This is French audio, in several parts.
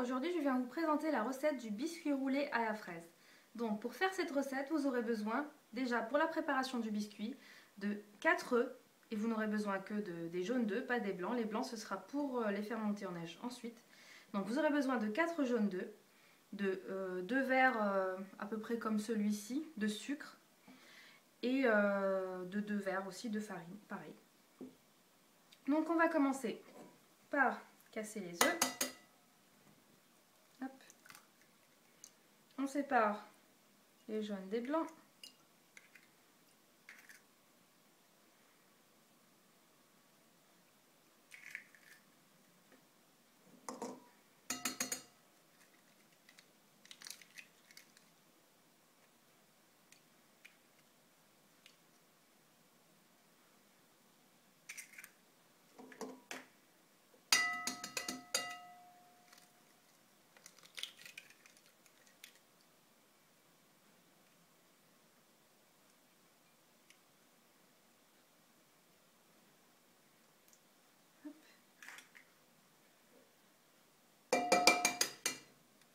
aujourd'hui je viens vous présenter la recette du biscuit roulé à la fraise. Donc pour faire cette recette, vous aurez besoin, déjà pour la préparation du biscuit, de 4 œufs. Et vous n'aurez besoin que des jaunes d'œufs, pas des blancs. Les blancs ce sera pour les faire monter en neige ensuite. Donc vous aurez besoin de 4 jaunes d'œufs, de 2 verres à peu près comme celui-ci de sucre et de 2 verres aussi de farine, pareil. Donc on va commencer par casser les œufs. Hop. On sépare les jaunes des blancs.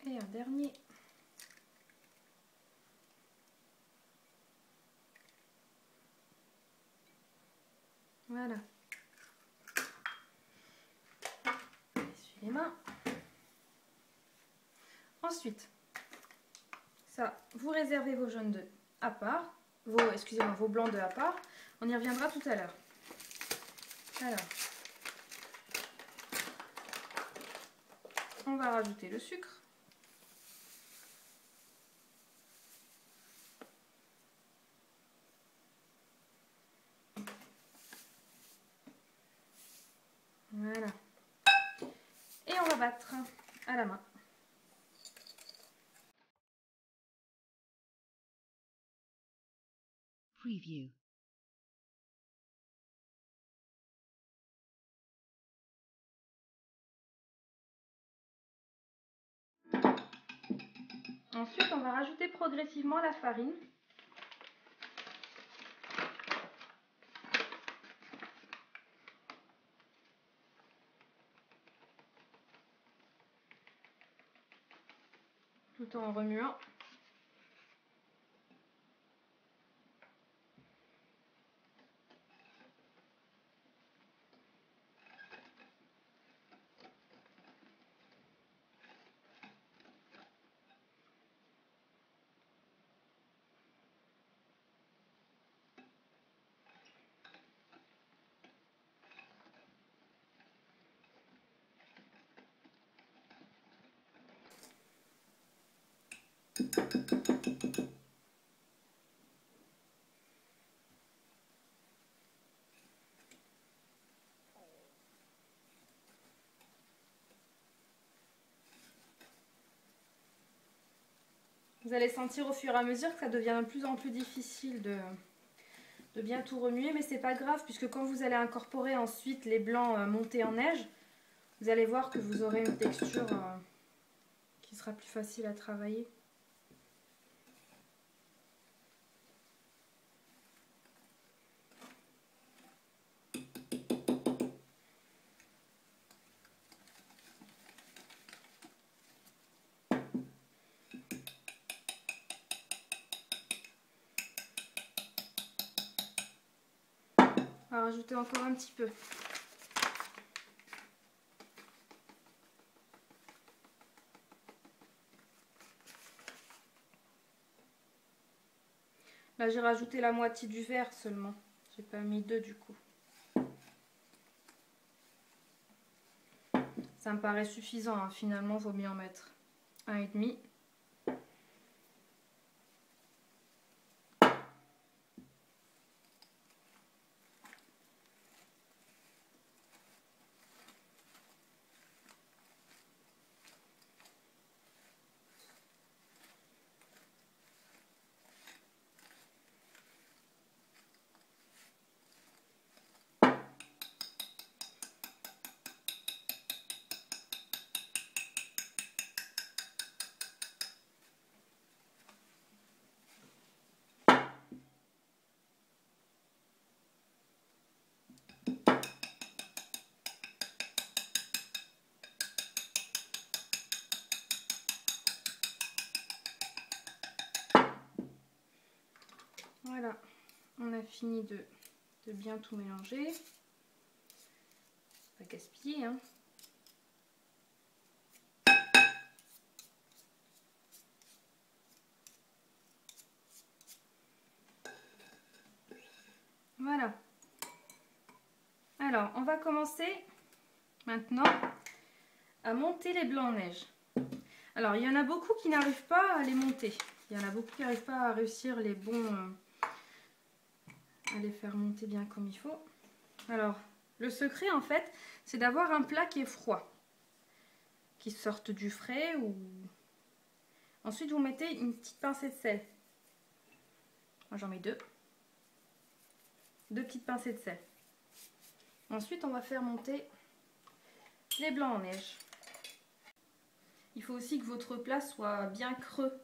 Et un dernier. Voilà. Essuie les mains. Ensuite, ça, vous réservez vos jaunes d'œufs à part, vos blancs d'œufs à part. On y reviendra tout à l'heure. Alors, on va rajouter le sucre. Voilà. Et on va battre à la main. Preview. Ensuite, on va rajouter progressivement la farine. Tout en remuant. Vous allez sentir au fur et à mesure que ça devient de plus en plus difficile de bien tout remuer, mais c'est pas grave puisque quand vous allez incorporer ensuite les blancs montés en neige, vous allez voir que vous aurez une texture qui sera plus facile à travailler. On va rajouter encore un petit peu. Là j'ai rajouté la moitié du verre seulement. J'ai pas mis 2 du coup. Ça me paraît suffisant, hein. Finalement il vaut mieux en mettre 1,5. fini de bien tout mélanger. Pas gaspiller, hein. Voilà. Alors, on va commencer maintenant à monter les blancs en neige. Alors, il y en a beaucoup qui n'arrivent pas à les monter. Il y en a beaucoup qui n'arrivent pas à réussir les bons, à les faire monter bien comme il faut. Alors, le secret en fait, c'est d'avoir un plat qui est froid, qui sorte du frais ou... Ensuite, vous mettez une petite pincée de sel. Moi, j'en mets deux. Deux petites pincées de sel. Ensuite, on va faire monter les blancs en neige. Il faut aussi que votre plat soit bien creux.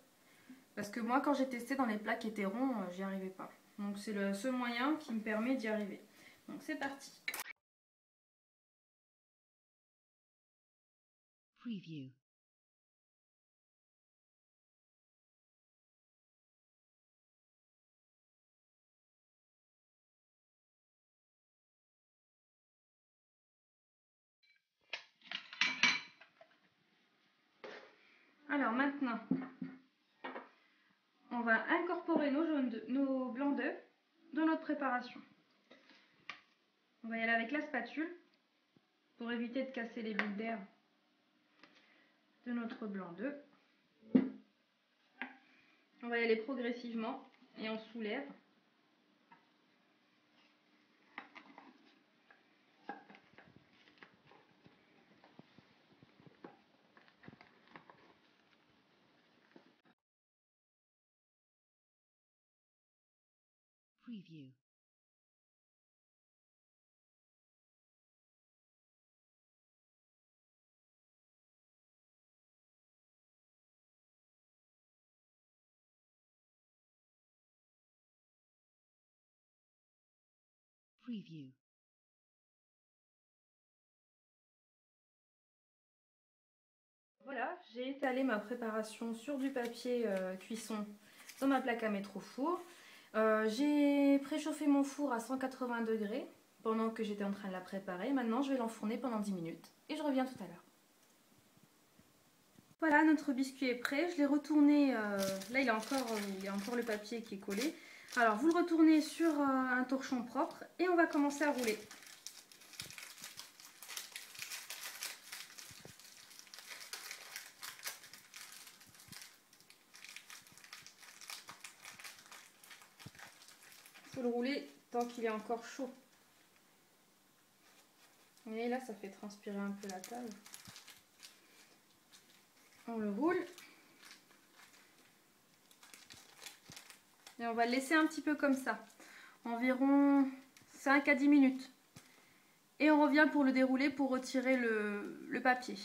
Parce que moi, quand j'ai testé dans les plats qui étaient ronds, j'y arrivais pas. Donc, c'est le seul moyen qui me permet d'y arriver. Donc, c'est parti. Preview. Alors maintenant, on va incorporer nos blancs d'œufs dans notre préparation. On va y aller avec la spatule pour éviter de casser les bulles d'air de notre blanc d'œuf. On va y aller progressivement et on soulève. Preview. Preview. Voilà, j'ai étalé ma préparation sur du papier cuisson dans ma plaque à mettre au four. J'ai préchauffé mon four à 180 degrés pendant que j'étais en train de la préparer. Maintenant, je vais l'enfourner pendant 10 minutes et je reviens tout à l'heure. Voilà, notre biscuit est prêt. Je l'ai retourné, là il y a encore le papier qui est collé. Alors, vous le retournez sur un torchon propre et on va commencer à rouler. Il faut le rouler tant qu'il est encore chaud. Et là, ça fait transpirer un peu la table. On le roule. Et on va le laisser un petit peu comme ça. Environ 5 à 10 minutes. Et on revient pour le dérouler pour retirer le papier.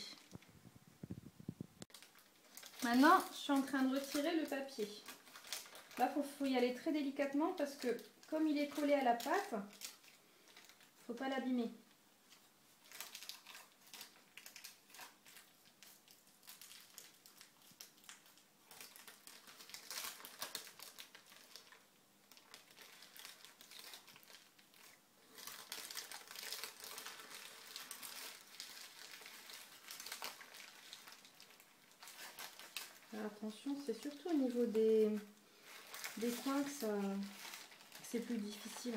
Maintenant, je suis en train de retirer le papier. Là, il faut y aller très délicatement parce que comme il est collé à la pâte, il ne faut pas l'abîmer. Alors, attention, c'est surtout au niveau des coins que c'est plus difficile.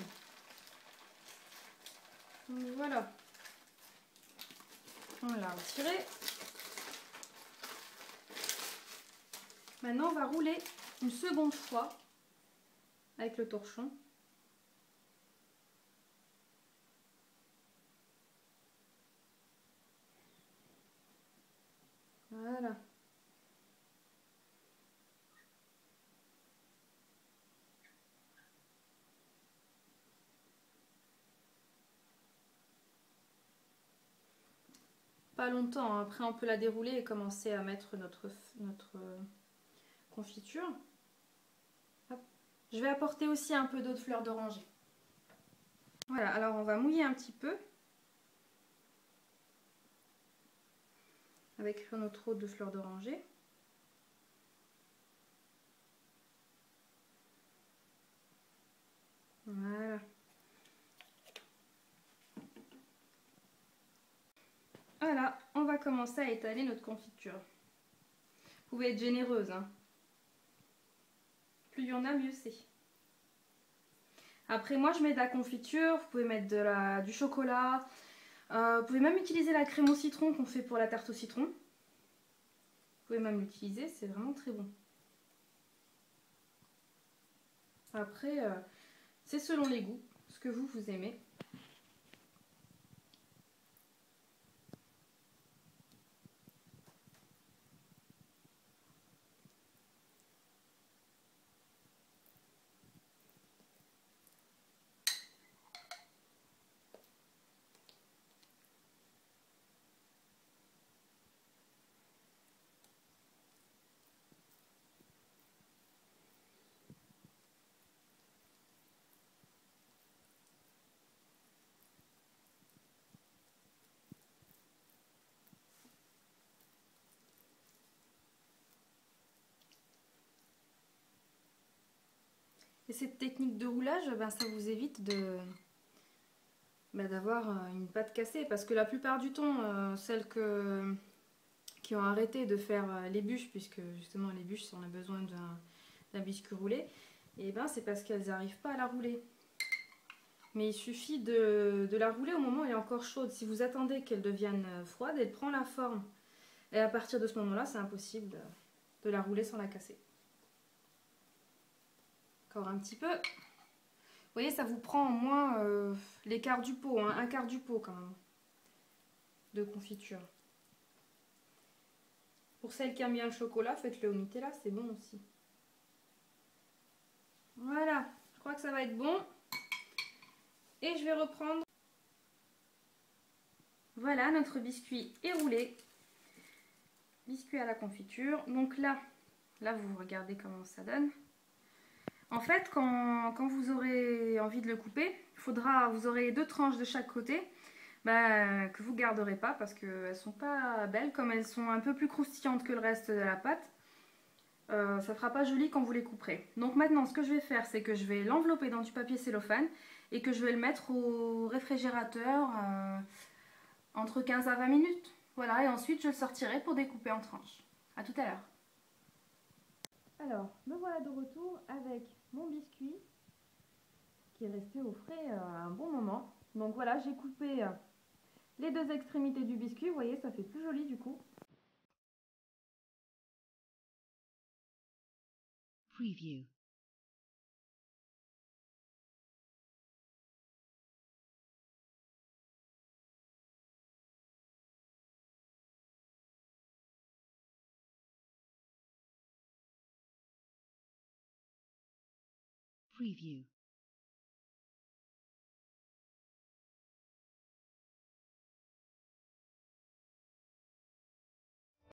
Donc voilà. On l'a retiré. Maintenant, on va rouler une seconde fois avec le torchon. Voilà. Pas longtemps, hein. Après on peut la dérouler et commencer à mettre notre confiture. Hop. Je vais apporter aussi un peu d'eau de fleur d'oranger. Voilà, alors on va mouiller un petit peu avec notre eau de fleur d'oranger. Voilà. Voilà, on va commencer à étaler notre confiture. Vous pouvez être généreuse, hein. Plus il y en a, mieux c'est. Après, moi, je mets de la confiture. Vous pouvez mettre du chocolat. Vous pouvez même utiliser la crème au citron qu'on fait pour la tarte au citron. Vous pouvez même l'utiliser, c'est vraiment très bon. Après, c'est selon les goûts, ce que vous aimez. Et cette technique de roulage, ben, ça vous évite d'avoir une pâte cassée. Parce que la plupart du temps, celles qui ont arrêté de faire les bûches, puisque justement les bûches, on a besoin d'un biscuit roulé, et ben c'est parce qu'elles n'arrivent pas à la rouler. Mais il suffit de la rouler au moment où elle est encore chaude. Si vous attendez qu'elle devienne froide, elle prend la forme. Et à partir de ce moment-là, c'est impossible de la rouler sans la casser. Encore un petit peu. Vous voyez, ça vous prend au moins les quarts du pot, hein, un quart du pot quand même, de confiture. Pour celles qui aiment bien le chocolat, faites-le au Nutella, c'est bon aussi. Voilà, je crois que ça va être bon. Et je vais reprendre. Voilà, notre biscuit est roulé. Biscuit à la confiture. Donc là vous regardez comment ça donne. En fait, quand vous aurez envie de le couper, vous aurez 2 tranches de chaque côté, que vous garderez pas parce qu'elles sont pas belles, comme elles sont un peu plus croustillantes que le reste de la pâte. Ça fera pas joli quand vous les couperez. Donc maintenant, ce que je vais faire, c'est que je vais l'envelopper dans du papier cellophane et que je vais le mettre au réfrigérateur entre 15 à 20 minutes. Voilà, et ensuite je le sortirai pour découper en tranches. A tout à l'heure. Alors, me voilà de retour avec mon biscuit qui est resté au frais un bon moment. Donc voilà, j'ai coupé les 2 extrémités du biscuit. Vous voyez, ça fait plus joli du coup. Preview. Preview.